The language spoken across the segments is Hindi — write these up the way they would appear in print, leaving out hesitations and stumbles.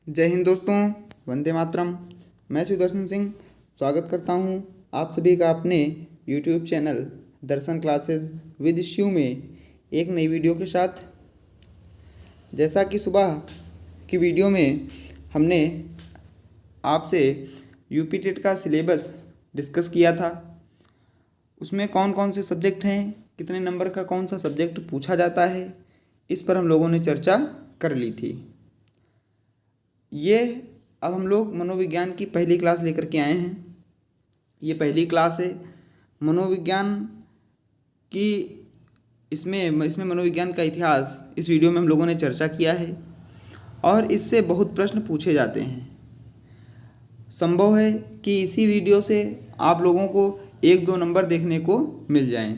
जय हिंद दोस्तों, वंदे मातरम। मैं सुदर्शन सिंह स्वागत करता हूं आप सभी का अपने YouTube channel Darshan classes with Shiv में एक नई वीडियो के साथ। जैसा कि सुबह की वीडियो में हमने आपसे यूपी टेट का सिलेबस डिस्कस किया था, उसमें कौन कौन से सब्जेक्ट हैं, कितने नंबर का कौन सा सब्जेक्ट पूछा जाता है, इस पर हम लोगों ने चर्चा कर ली थी। ये अब हम लोग मनोविज्ञान की पहली क्लास लेकर के आए हैं। ये पहली क्लास है मनोविज्ञान की। इसमें मनोविज्ञान का इतिहास इस वीडियो में हम लोगों ने चर्चा किया है और इससे बहुत प्रश्न पूछे जाते हैं। संभव है कि इसी वीडियो से आप लोगों को 1-2 नंबर देखने को मिल जाएं।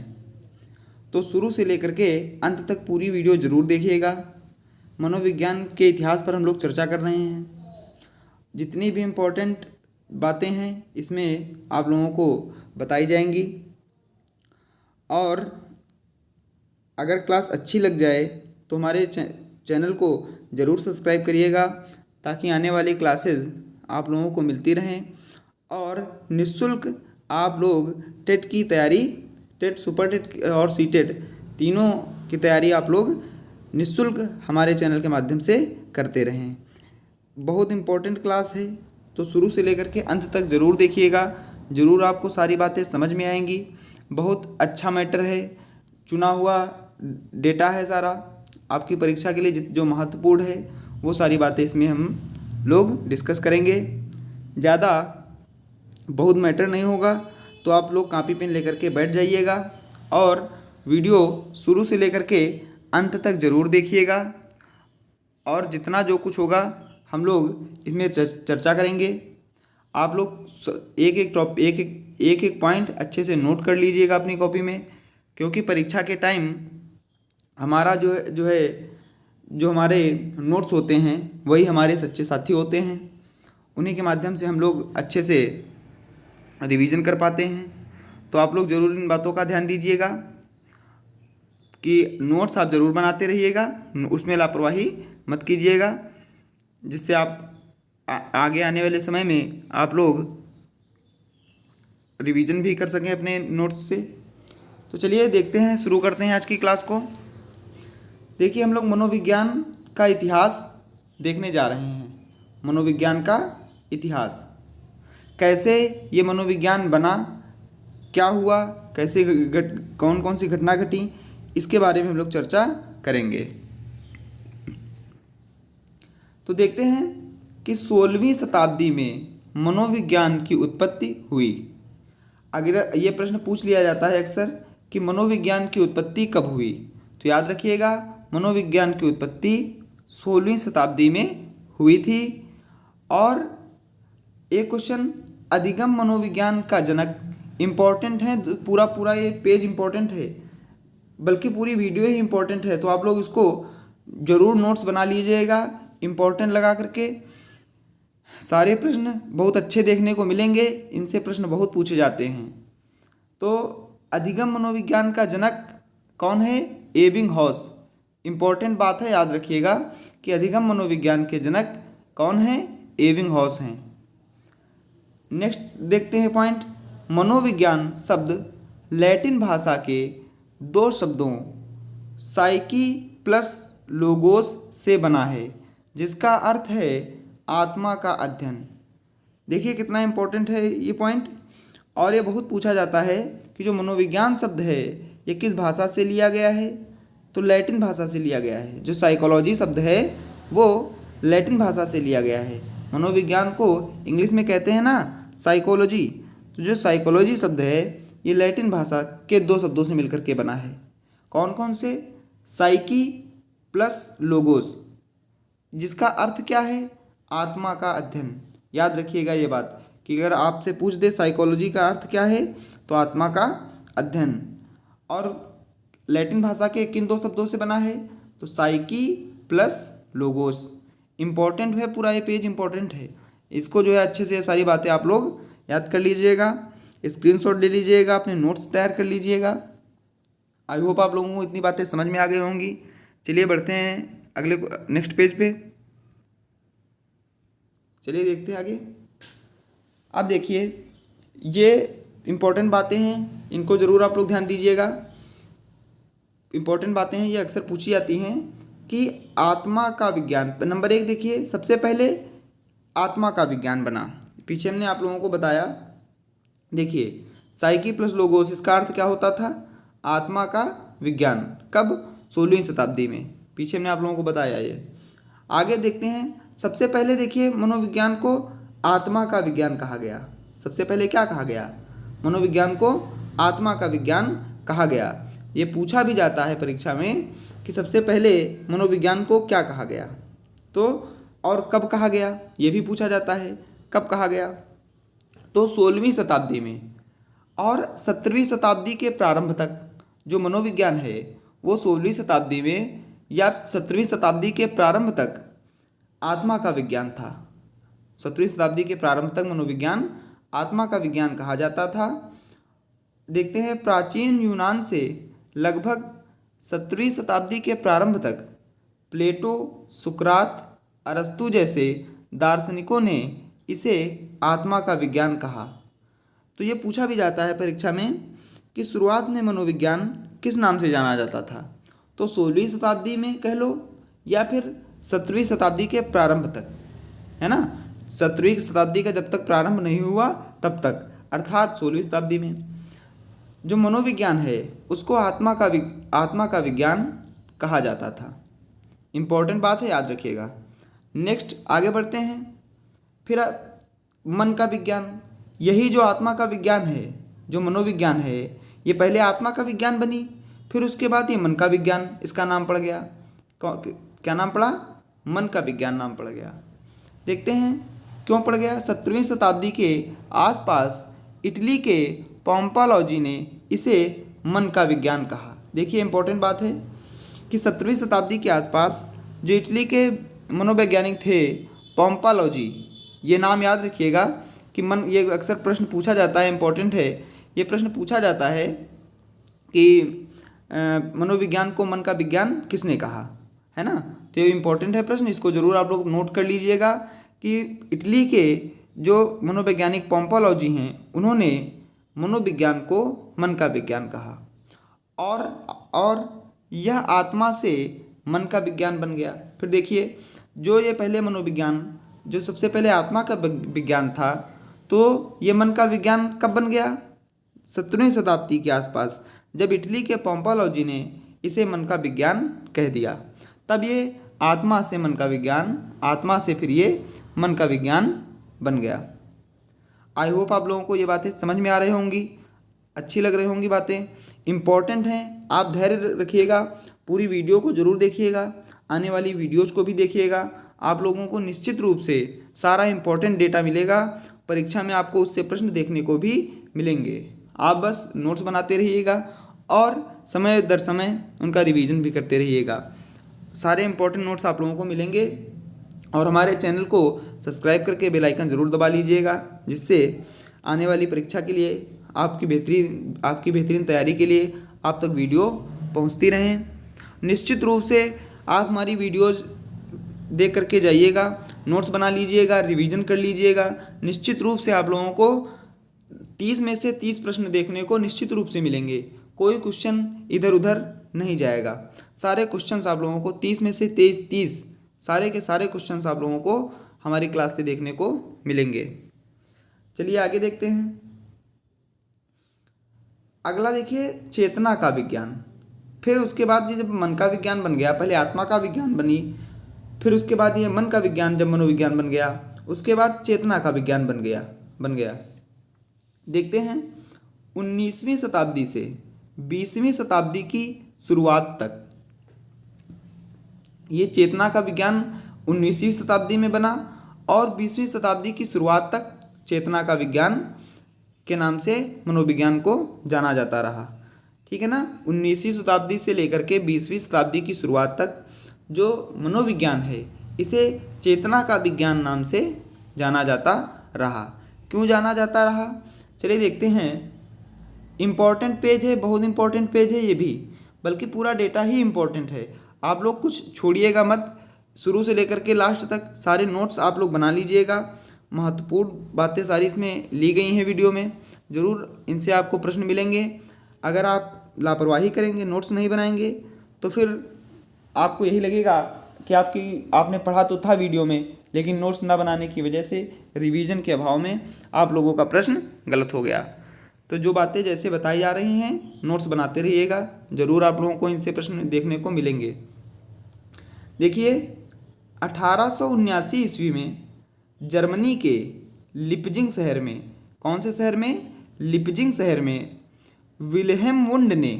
तो शुरू से लेकर के अंत तक पूरी वीडियो ज़रूर देखिएगा। मनोविज्ञान के इतिहास पर हम लोग चर्चा कर रहे हैं। जितनी भी इम्पोर्टेंट बातें हैं इसमें आप लोगों को बताई जाएंगी, और अगर क्लास अच्छी लग जाए तो हमारे चैनल को ज़रूर सब्सक्राइब करिएगा, ताकि आने वाली क्लासेस आप लोगों को मिलती रहें और निःशुल्क आप लोग टेट की तैयारी, टेट, सुपर टेट और सी टेट तीनों की तैयारी आप लोग निःशुल्क हमारे चैनल के माध्यम से करते रहें। बहुत इम्पोर्टेंट क्लास है, तो शुरू से लेकर के अंत तक ज़रूर देखिएगा। ज़रूर आपको सारी बातें समझ में आएंगी। बहुत अच्छा मैटर है, चुना हुआ डेटा है सारा आपकी परीक्षा के लिए। जो महत्वपूर्ण है वो सारी बातें इसमें हम लोग डिस्कस करेंगे। ज़्यादा बहुत मैटर नहीं होगा, तो आप लोग कॉपी पेन लेकर के बैठ जाइएगा और वीडियो शुरू से लेकर के अंत तक ज़रूर देखिएगा। और जितना जो कुछ होगा हम लोग इसमें चर्चा करेंगे। आप लोग एक एक पॉइंट अच्छे से नोट कर लीजिएगा अपनी कॉपी में, क्योंकि परीक्षा के टाइम हमारा जो हमारे नोट्स होते हैं वही हमारे सच्चे साथी होते हैं। उन्हीं के माध्यम से हम लोग अच्छे से रिवीजन कर पाते हैं। तो आप लोग ज़रूर इन बातों का ध्यान दीजिएगा कि नोट्स आप ज़रूर बनाते रहिएगा, उसमें लापरवाही मत कीजिएगा, जिससे आप आगे आने वाले समय में आप लोग रिवीजन भी कर सकें अपने नोट्स से। तो चलिए देखते हैं, शुरू करते हैं आज की क्लास को। देखिए, हम लोग मनोविज्ञान का इतिहास देखने जा रहे हैं। मनोविज्ञान का इतिहास, कैसे ये मनोविज्ञान बना, क्या हुआ, कैसे कौन कौन सी घटना घटी, इसके बारे में हम लोग चर्चा करेंगे। तो देखते हैं कि 16वीं शताब्दी में मनोविज्ञान की उत्पत्ति हुई। अगर ये प्रश्न पूछ लिया जाता है अक्सर कि मनोविज्ञान की उत्पत्ति कब हुई, तो याद रखिएगा मनोविज्ञान की उत्पत्ति 16वीं शताब्दी में हुई थी। और एक क्वेश्चन, अधिगम मनोविज्ञान का जनक, इम्पोर्टेंट है, पूरा ये पेज इम्पोर्टेंट है, बल्कि पूरी वीडियो ही इम्पोर्टेंट है। तो आप लोग इसको ज़रूर नोट्स बना लीजिएगा इम्पोर्टेंट लगा करके। सारे प्रश्न बहुत अच्छे देखने को मिलेंगे, इनसे प्रश्न बहुत पूछे जाते हैं। तो अधिगम मनोविज्ञान का जनक कौन है? एबिंगहॉस। इम्पोर्टेंट बात है, याद रखिएगा कि अधिगम मनोविज्ञान के जनक कौन है? एबिंगहॉस हैं। नेक्स्ट देखते हैं पॉइंट, मनोविज्ञान शब्द लैटिन भाषा के 2 शब्दों साइकी प्लस लोगोस से बना है, जिसका अर्थ है आत्मा का अध्ययन। देखिए कितना इम्पोर्टेंट है ये पॉइंट, और ये बहुत पूछा जाता है कि जो मनोविज्ञान शब्द है ये किस भाषा से लिया गया है, तो लैटिन भाषा से लिया गया है। जो साइकोलॉजी शब्द है वो लैटिन भाषा से लिया गया है। मनोविज्ञान को इंग्लिश में कहते हैं ना साइकोलॉजी, तो जो साइकोलॉजी शब्द है ये लैटिन भाषा के 2 शब्दों से मिलकर के बना है। कौन कौन से? साइकी प्लस लोगोस, जिसका अर्थ क्या है? आत्मा का अध्ययन। याद रखिएगा ये बात कि अगर आपसे पूछ दे साइकोलॉजी का अर्थ क्या है, तो आत्मा का अध्ययन। और लैटिन भाषा के किन 2 शब्दों से बना है? तो साइकी प्लस लोगोस। इम्पोर्टेंट है, पूरा ये पेज इम्पोर्टेंट है। इसको अच्छे से सारी बातें आप लोग याद कर लीजिएगा, स्क्रीनशॉट ले लीजिएगा, अपने नोट्स तैयार कर लीजिएगा। आई होप आप लोगों को इतनी बातें समझ में आ गई होंगी। चलिए बढ़ते हैं अगले नेक्स्ट पेज पे। चलिए देखते हैं आगे। अब देखिए, ये इम्पोर्टेंट बातें हैं, इनको ज़रूर आप लोग ध्यान दीजिएगा। इम्पोर्टेंट बातें हैं, ये अक्सर पूछी जाती हैं कि आत्मा का विज्ञान। नंबर 1 देखिए, सबसे पहले आत्मा का विज्ञान बना। पीछे हमने आप लोगों को बताया, देखिए साइकी प्लस लोगोस, इसका अर्थ क्या होता था? आत्मा का विज्ञान। कब? 16वीं शताब्दी में। पीछे हमने आप लोगों को बताया ये। आगे देखते हैं, सबसे पहले देखिए मनोविज्ञान को आत्मा का विज्ञान कहा गया। सबसे पहले क्या कहा गया? मनोविज्ञान को आत्मा का विज्ञान कहा गया। ये पूछा भी जाता है परीक्षा में कि सबसे पहले मनोविज्ञान को क्या कहा गया, तो और कब कहा गया, ये भी पूछा जाता है। कब कहा गया? तो 16वीं शताब्दी में। और 17वीं शताब्दी के प्रारंभ तक जो मनोविज्ञान है वो 16वीं शताब्दी में या 17वीं शताब्दी के प्रारंभ तक आत्मा का विज्ञान था। 17वीं शताब्दी के प्रारंभ तक मनोविज्ञान आत्मा का विज्ञान कहा जाता था। देखते हैं, प्राचीन यूनान से लगभग 17वीं शताब्दी के प्रारंभ तक प्लेटो, सुकरात, अरस्तु जैसे दार्शनिकों ने इसे आत्मा का विज्ञान कहा। तो ये पूछा भी जाता है परीक्षा में कि शुरुआत में मनोविज्ञान किस नाम से जाना जाता था? तो 16वीं शताब्दी में कह लो या फिर 17वीं शताब्दी के प्रारंभ तक, है ना। 17वीं शताब्दी का जब तक प्रारंभ नहीं हुआ तब तक, अर्थात 16वीं शताब्दी में जो मनोविज्ञान है उसको आत्मा का विज्ञान कहा जाता था। इम्पोर्टेंट बात है, याद रखिएगा। नेक्स्ट आगे बढ़ते हैं। फिर मन का विज्ञान, यही जो आत्मा का विज्ञान है, जो मनोविज्ञान है, ये पहले आत्मा का विज्ञान बनी, फिर उसके बाद ये मन का विज्ञान इसका नाम पड़ गया। क्या नाम पड़ा? मन का विज्ञान नाम पड़ गया। देखते हैं क्यों पड़ गया। 17वीं शताब्दी के आसपास इटली के पोम्पालॉजी ने इसे मन का विज्ञान कहा। देखिए इंपॉर्टेंट बात है कि 17वीं शताब्दी के आसपास जो इटली के मनोवैज्ञानिक थे पोम्पालॉजी, ये नाम याद रखिएगा कि मन, ये अक्सर प्रश्न पूछा जाता है, इंपॉर्टेंट है। ये प्रश्न पूछा जाता है कि मनोविज्ञान को मन का विज्ञान किसने कहा, है ना। तो ये इंपॉर्टेंट है प्रश्न, इसको ज़रूर आप लोग नोट कर लीजिएगा कि इटली के जो मनोवैज्ञानिक पोम्पालॉजी हैं उन्होंने मनोविज्ञान को मन का विज्ञान कहा। और यह आत्मा से मन का विज्ञान बन गया। फिर देखिए, जो ये पहले मनोविज्ञान, जो सबसे पहले आत्मा का विज्ञान था, तो ये मन का विज्ञान कब बन गया? 17वीं शताब्दी के आसपास, जब इटली के पोम्पालॉजी ने इसे मन का विज्ञान कह दिया, तब ये आत्मा से मन का विज्ञान, आत्मा से फिर ये मन का विज्ञान बन गया। आई होप आप लोगों को ये बातें समझ में आ रही होंगी, अच्छी लग रही होंगी बातें, इम्पॉर्टेंट हैं। आप धैर्य रखिएगा, पूरी वीडियो को ज़रूर देखिएगा, आने वाली वीडियोज़ को भी देखिएगा। आप लोगों को निश्चित रूप से सारा इम्पॉर्टेंट डेटा मिलेगा। परीक्षा में आपको उससे प्रश्न देखने को भी मिलेंगे। आप बस नोट्स बनाते रहिएगा और समय दर समय उनका रिवीजन भी करते रहिएगा। सारे इम्पॉर्टेंट नोट्स आप लोगों को मिलेंगे। और हमारे चैनल को सब्सक्राइब करके बेल आइकन ज़रूर दबा लीजिएगा, जिससे आने वाली परीक्षा के लिए आपकी बेहतरीन तैयारी के लिए आप तक वीडियो पहुंचती रहें। निश्चित रूप से आप हमारी वीडियोज़ देख करके जाइएगा, नोट्स बना लीजिएगा, रिवीजन कर लीजिएगा। निश्चित रूप से आप लोगों को 30 में से 30 प्रश्न देखने को निश्चित रूप से मिलेंगे। कोई क्वेश्चन इधर उधर नहीं जाएगा। सारे क्वेश्चंस आप लोगों को 30 में से 30 सारे के सारे क्वेश्चंस आप लोगों को हमारी क्लास से देखने को मिलेंगे। चलिए आगे देखते हैं। अगला देखिए, चेतना का विज्ञान। फिर उसके बाद ये जब मन का विज्ञान बन गया, पहले आत्मा का विज्ञान बनी, फिर उसके बाद ये मन का विज्ञान जब मनोविज्ञान बन गया, उसके बाद चेतना का विज्ञान बन गया। देखते हैं 19वीं शताब्दी से 20वीं शताब्दी की शुरुआत तक ये चेतना का विज्ञान 19वीं शताब्दी में बना और 20वीं शताब्दी की शुरुआत तक चेतना का विज्ञान के नाम से मनोविज्ञान को जाना जाता रहा। ठीक है ना। 19वीं शताब्दी से लेकर के 20वीं शताब्दी की शुरुआत तक जो मनोविज्ञान है इसे चेतना का विज्ञान नाम से जाना जाता रहा। क्यों जाना जाता रहा? चलिए देखते हैं। इम्पॉर्टेंट पेज है, बहुत इम्पॉर्टेंट पेज है ये भी, बल्कि पूरा डेटा ही इम्पॉर्टेंट है। आप लोग कुछ छोड़िएगा मत, शुरू से लेकर के लास्ट तक सारे नोट्स आप लोग बना लीजिएगा। महत्वपूर्ण बातें सारी इसमें ली गई हैं वीडियो में, ज़रूर इनसे आपको प्रश्न मिलेंगे। अगर आप लापरवाही करेंगे, नोट्स नहीं बनाएंगे, तो फिर आपको यही लगेगा कि आपने पढ़ा तो था वीडियो में, लेकिन नोट्स ना बनाने की वजह से, रिवीजन के अभाव में आप लोगों का प्रश्न गलत हो गया। तो जो बातें जैसे बताई जा रही हैं, नोट्स बनाते रहिएगा, ज़रूर आप लोगों को इनसे प्रश्न देखने को मिलेंगे। देखिए, 1879 ईस्वी में जर्मनी के लिपजिंग शहर में, कौन से शहर में? लिपजिंग शहर में विल्हेम वुंड ने,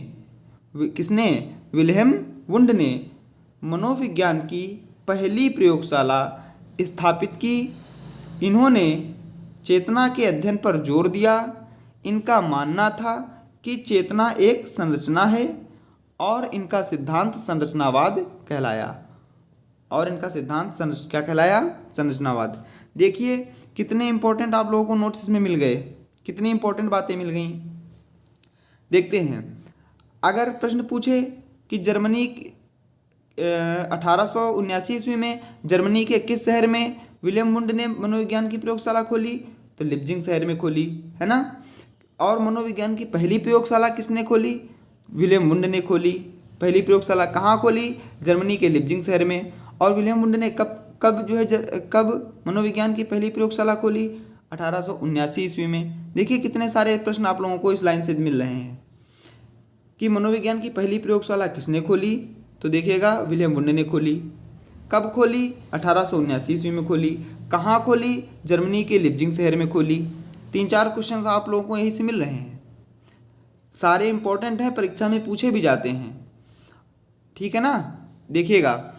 किसने? विल्हेम वुंड ने मनोविज्ञान की पहली प्रयोगशाला स्थापित की। इन्होंने चेतना के अध्ययन पर जोर दिया। इनका मानना था कि चेतना एक संरचना है और इनका सिद्धांत संरचनावाद कहलाया। क्या कहलाया? संरचनावाद। देखिए कितने इंपॉर्टेंट आप लोगों को नोट्स इसमें मिल गए, कितनी इंपॉर्टेंट बातें मिल गई। देखते हैं, अगर प्रश्न पूछे कि जर्मनी 1879 ईस्वी में जर्मनी के किस शहर में विलियम वुंड ने मनोविज्ञान की प्रयोगशाला खोली, तो लिपजिंग शहर में खोली, है ना। और मनोविज्ञान की पहली प्रयोगशाला किसने खोली? विलियम वुंड ने खोली। पहली प्रयोगशाला कहाँ खोली? जर्मनी के लिपजिंग शहर में। और विलियम वुंड ने कब मनोविज्ञान की पहली प्रयोगशाला खोली? 1879 ईस्वी में। देखिए कितने सारे प्रश्न आप लोगों को इस लाइन से मिल रहे हैं कि मनोविज्ञान की पहली प्रयोगशाला किसने खोली, तो देखिएगा विलियम वुंड ने खोली। कब खोली? 1879 ईस्वी में खोली। कहाँ खोली? जर्मनी के लिपजिंग शहर में खोली। 3-4 क्वेश्चन आप लोगों को यहीं से मिल रहे हैं, सारे इंपॉर्टेंट हैं, परीक्षा में पूछे भी जाते हैं, ठीक है ना। देखिएगा,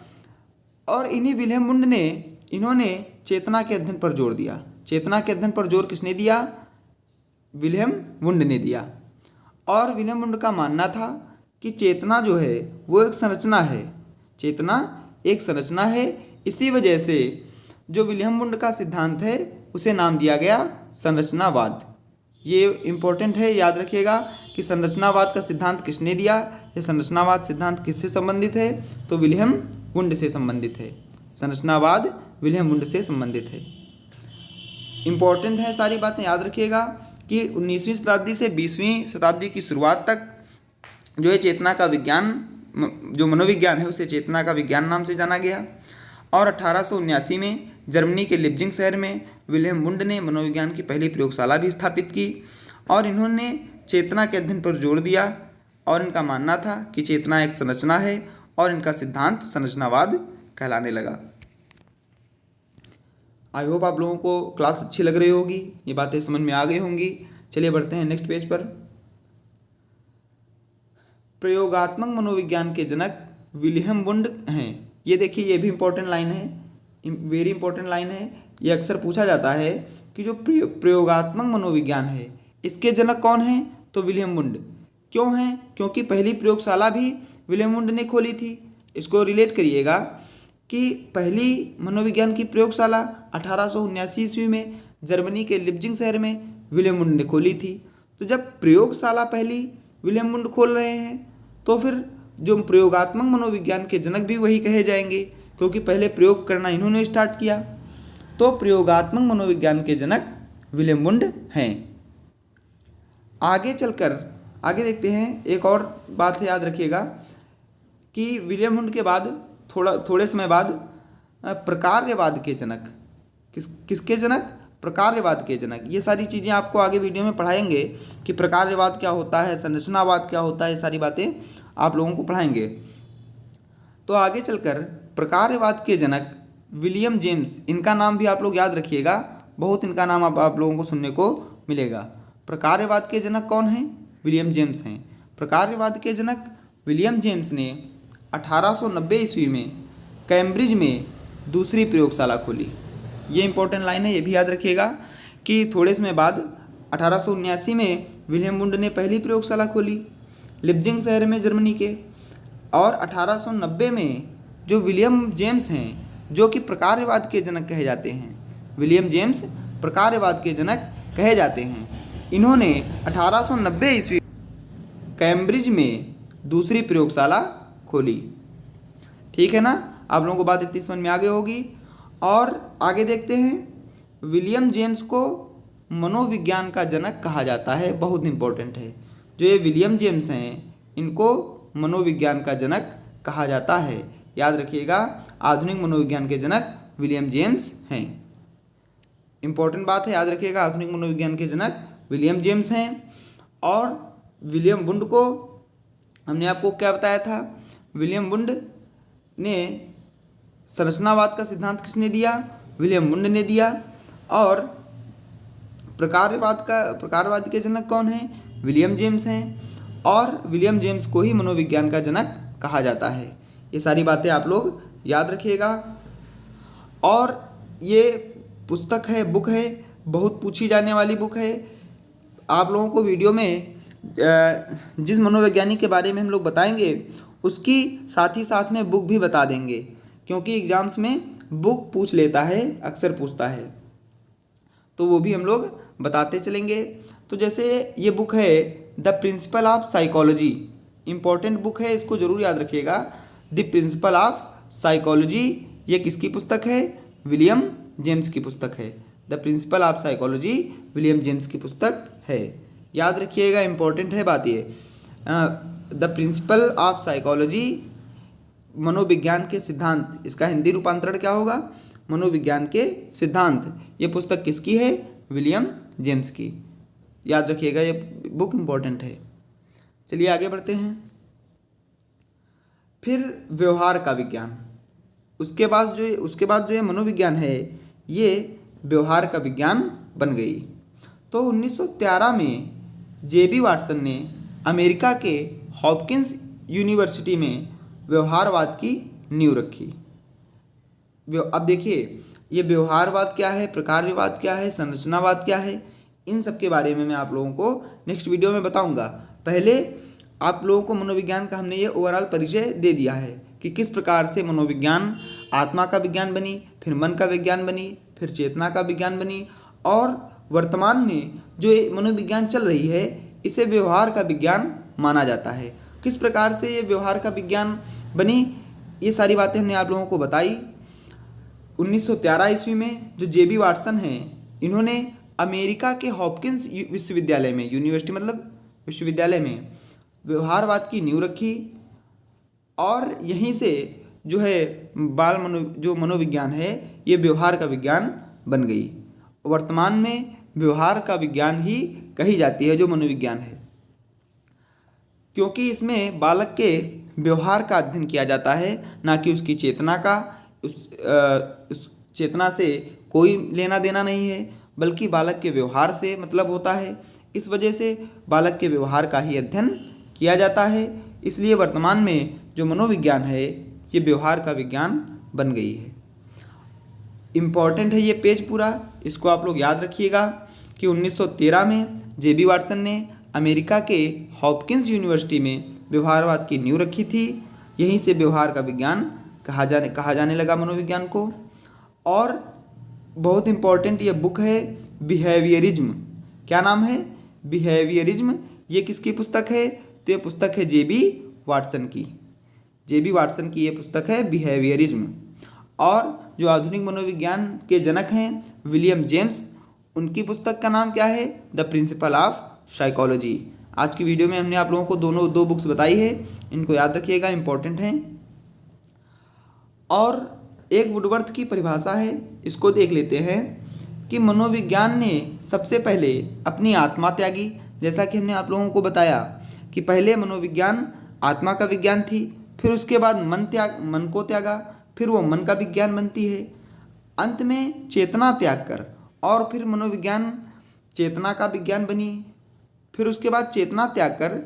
और इन्हीं विलियम वुंड ने, इन्होंने चेतना के अध्ययन पर जोर दिया। चेतना के अध्ययन पर जोर किसने दिया? विलियम वुंड ने दिया। और विलियम वुंड का मानना था कि चेतना जो है वो एक संरचना है, चेतना एक संरचना है। इसी वजह से जो विलियम वुंड का सिद्धांत है उसे नाम दिया गया संरचनावाद। ये इम्पोर्टेंट है, याद रखिएगा कि संरचनावाद का सिद्धांत किसने दिया। ये संरचनावाद सिद्धांत किससे संबंधित है? तो विलियम वुंड से संबंधित है। संरचनावाद विलियम वुंड से संबंधित है। इम्पोर्टेंट है, सारी बातें याद रखिएगा कि 19वीं शताब्दी से 20वीं शताब्दी की शुरुआत तक जो है चेतना का विज्ञान, जो मनोविज्ञान है उसे चेतना का विज्ञान नाम से जाना गया। और 1879 में जर्मनी के लिपजिंग शहर में विलियम वुंड ने मनोविज्ञान की पहली प्रयोगशाला भी स्थापित की। और इन्होंने चेतना के अध्ययन पर जोर दिया और इनका मानना था कि चेतना एक संरचना है और इनका सिद्धांत संरचनावाद कहलाने लगा। आई होप आप लोगों को क्लास अच्छी लग रही होगी, ये बातें समझ में आ गई होंगी। चलिए बढ़ते हैं नेक्स्ट पेज पर। प्रयोगात्मक मनोविज्ञान के जनक विलियम वुंड हैं। ये देखिए, ये भी इम्पोर्टेंट लाइन है, वेरी इंपॉर्टेंट लाइन है। ये अक्सर पूछा जाता है कि जो प्रयोगात्मक मनोविज्ञान है इसके जनक कौन हैं, तो विलियम वुंड। क्यों हैं? क्योंकि पहली प्रयोगशाला भी विलियम वुंड ने खोली थी। इसको रिलेट करिएगा कि पहली मनोविज्ञान की प्रयोगशाला 1879 ईस्वी में जर्मनी के लिपजिंग शहर में विलियम वुंड ने खोली थी। तो जब प्रयोगशाला पहली विलियम वुंड खोल रहे हैं तो फिर जो प्रयोगात्मक मनोविज्ञान के जनक भी वही कहे जाएंगे, क्योंकि पहले प्रयोग करना इन्होंने स्टार्ट किया। तो प्रयोगात्मक मनोविज्ञान के जनक विलियम वुंड हैं। आगे चलकर आगे देखते हैं, एक और बात है याद रखिएगा कि विलियम वुंड के बाद थोड़े समय बाद प्रकार्यवाद के जनक, किसके जनक? प्रकार्यवाद के जनक। ये सारी चीज़ें आपको आगे वीडियो में पढ़ाएंगे कि प्रकार्यवाद क्या होता है, संरचनावाद क्या होता है, ये सारी बातें आप लोगों को पढ़ाएंगे। तो आगे चलकर प्रकार्यवाद के जनक विलियम जेम्स, इनका नाम भी आप लोग याद रखिएगा, बहुत इनका नाम आप लोगों को सुनने को मिलेगा। प्रकार्यवाद के जनक कौन हैं? विलियम जेम्स हैं। प्रकार्यवाद के जनक विलियम जेम्स ने 1890 ईस्वी में कैम्ब्रिज में दूसरी प्रयोगशाला खोली। ये इंपॉर्टेंट लाइन है, ये भी याद रखिएगा कि थोड़े समय बाद 1879 में विलियम वुंड ने पहली प्रयोगशाला खोली लिपजिंग शहर में जर्मनी के। और 1890 में जो विलियम जेम्स हैं, जो कि प्रकार्यवाद के जनक कहे जाते हैं, विलियम जेम्स प्रकार्यवाद के जनक कहे जाते हैं, इन्होंने 1890 ईस्वी कैम्ब्रिज में दूसरी प्रयोगशाला खोली। ठीक है ना। आप लोगों को बात इतनी समझ में आ गई होगी। और आगे देखते हैं, विलियम जेम्स को मनोविज्ञान का जनक कहा जाता है। बहुत इंपॉर्टेंट है, जो ये विलियम जेम्स हैं इनको मनोविज्ञान का जनक कहा जाता है। याद रखिएगा, आधुनिक मनोविज्ञान के जनक विलियम जेम्स हैं। इंपॉर्टेंट बात है, याद रखिएगा, आधुनिक मनोविज्ञान के जनक विलियम जेम्स हैं। और विलियम वुंड को हमने आपको क्या बताया था, विलियम वुंड ने संरचनावाद का सिद्धांत किसने दिया, विलियम वुंड ने दिया। और प्रकारवाद के जनक कौन हैं, विलियम जेम्स हैं। और विलियम जेम्स को ही मनोविज्ञान का जनक कहा जाता है। ये सारी बातें आप लोग याद रखिएगा। और ये पुस्तक है, बुक है, बहुत पूछी जाने वाली बुक है। आप लोगों को वीडियो में जिस मनोवैज्ञानिक के बारे में हम लोग बताएंगे उसकी साथ ही साथ में बुक भी बता देंगे, क्योंकि एग्जाम्स में बुक पूछ लेता है, अक्सर पूछता है, तो वो भी हम लोग बताते चलेंगे। तो जैसे ये बुक है the principle of psychology, important book है, इसको जरूर याद रखिएगा। द प्रिंसिपल ऑफ साइकोलॉजी ये किसकी पुस्तक है, विलियम जेम्स की पुस्तक है। The principle of psychology William James की पुस्तक है, याद रखिएगा, इंपॉर्टेंट है बात ये। द प्रिंसिपल ऑफ साइकोलॉजी मनोविज्ञान के सिद्धांत, इसका हिंदी रूपांतरण क्या होगा, मनोविज्ञान के सिद्धांत। ये पुस्तक किसकी है, विलियम जेम्स की। याद रखिएगा, ये बुक इंपॉर्टेंट है। चलिए आगे बढ़ते हैं। फिर व्यवहार का विज्ञान, उसके बाद जो ये मनोविज्ञान है ये व्यवहार का विज्ञान बन गई। तो 1913 में जेबी वाटसन ने अमेरिका के हॉपकिंस यूनिवर्सिटी में व्यवहारवाद की नींव रखी। अब देखिए, ये व्यवहारवाद क्या है, प्रकारवाद क्या है, संरचनावाद क्या है, इन सब के बारे में मैं आप लोगों को नेक्स्ट वीडियो में बताऊंगा। पहले आप लोगों को मनोविज्ञान का हमने ये ओवरऑल परिचय दे दिया है कि किस प्रकार से मनोविज्ञान आत्मा का विज्ञान बनी, फिर मन का विज्ञान बनी, फिर चेतना का विज्ञान बनी, और वर्तमान में जो मनोविज्ञान चल रही है इसे व्यवहार का विज्ञान माना जाता है। किस प्रकार से ये व्यवहार का विज्ञान बनी, ये सारी बातें हमने आप लोगों को बताई। 1913 ईस्वी में जो जेबी वाटसन हैं, इन्होंने अमेरिका के हॉपकिंस विश्वविद्यालय में, यूनिवर्सिटी मतलब विश्वविद्यालय में व्यवहारवाद की नींव रखी। और यहीं से जो है जो मनोविज्ञान है ये व्यवहार का विज्ञान बन गई। वर्तमान में व्यवहार का विज्ञान ही कही जाती है जो मनोविज्ञान है, क्योंकि इसमें बालक के व्यवहार का अध्ययन किया जाता है, ना कि उसकी चेतना का। उस चेतना से कोई लेना देना नहीं है, बल्कि बालक के व्यवहार से मतलब होता है। इस वजह से बालक के व्यवहार का ही अध्ययन किया जाता है। इसलिए वर्तमान में जो मनोविज्ञान है ये व्यवहार का विज्ञान बन गई है। इम्पॉर्टेंट है ये पेज पूरा, इसको आप लोग याद रखिएगा कि 1913 में जेबी वाटसन ने अमेरिका के हॉपकिंस यूनिवर्सिटी में व्यवहारवाद की नींव रखी थी। यहीं से व्यवहार का विज्ञान कहा जाने लगा मनोविज्ञान को। और बहुत इम्पॉर्टेंट ये बुक है बिहेवियरिज्म। क्या नाम है, बिहेवियरिज्म। ये किसकी पुस्तक है, तो ये पुस्तक है जेबी वाटसन की। जेबी वाटसन की ये पुस्तक है बिहेवियरिज्म। और जो आधुनिक मनोविज्ञान के जनक हैं विलियम जेम्स, उनकी पुस्तक का नाम क्या है, द प्रिंसिपल ऑफ साइकोलॉजी। आज की वीडियो में हमने आप लोगों को दो बुक्स बताई है, इनको याद रखिएगा, इंपॉर्टेंट हैं। और एक वुडवर्थ की परिभाषा है, इसको देख लेते हैं कि मनोविज्ञान ने सबसे पहले अपनी आत्मा त्यागी। जैसा कि हमने आप लोगों को बताया कि पहले मनोविज्ञान आत्मा का विज्ञान थी, फिर उसके बाद मन को त्यागा, फिर वो मन का विज्ञान बनती है। अंत में चेतना त्याग कर और फिर मनोविज्ञान चेतना का विज्ञान बनी। फिर उसके बाद चेतना त्याग कर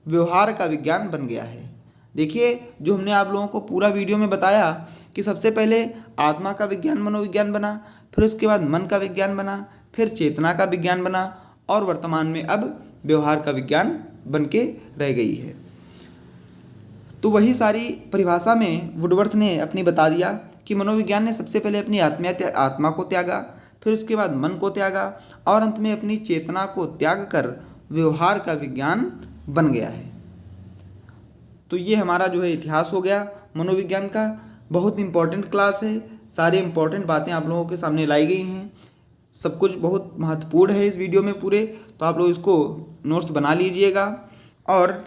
व्यवहार का विज्ञान बन गया है। देखिए, जो हमने आप लोगों को पूरा वीडियो में बताया कि सबसे पहले आत्मा का विज्ञान मनोविज्ञान बना, फिर उसके बाद मन का विज्ञान बना, फिर चेतना का विज्ञान बना, और वर्तमान में अब व्यवहार का विज्ञान बन के रह गई है। तो वही सारी परिभाषा में वुडवर्थ ने अपनी बता दिया कि मनोविज्ञान ने सबसे पहले अपनी आत्मा को त्यागा, फिर उसके बाद मन को त्यागा, और अंत में अपनी चेतना को त्याग कर व्यवहार का विज्ञान बन गया है। तो ये हमारा जो है इतिहास हो गया मनोविज्ञान का। बहुत इम्पोर्टेंट क्लास है। सारी इम्पोर्टेंट बातें आप लोगों के सामने लाई गई हैं। सब कुछ बहुत महत्वपूर्ण है इस वीडियो में पूरे, तो आप लोग इसको नोट्स बना लीजिएगा। और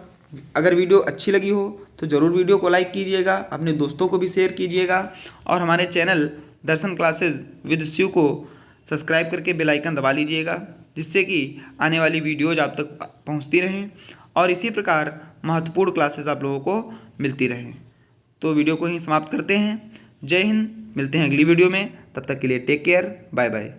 अगर वीडियो अच्छी लगी हो तो ज़रूर वीडियो को लाइक कीजिएगा, अपने दोस्तों को भी शेयर कीजिएगा और हमारे channel Darshan classes with Shiv को सब्सक्राइब करके बेल आइकन दबा लीजिएगा, जिससे कि आने वाली वीडियोज आप तक पहुंचती रहें और इसी प्रकार महत्वपूर्ण क्लासेस आप लोगों को मिलती रहें। तो वीडियो को ही समाप्त करते हैं। जय हिंद, मिलते हैं अगली वीडियो में, तब तक के लिए टेक केयर, बाय बाय।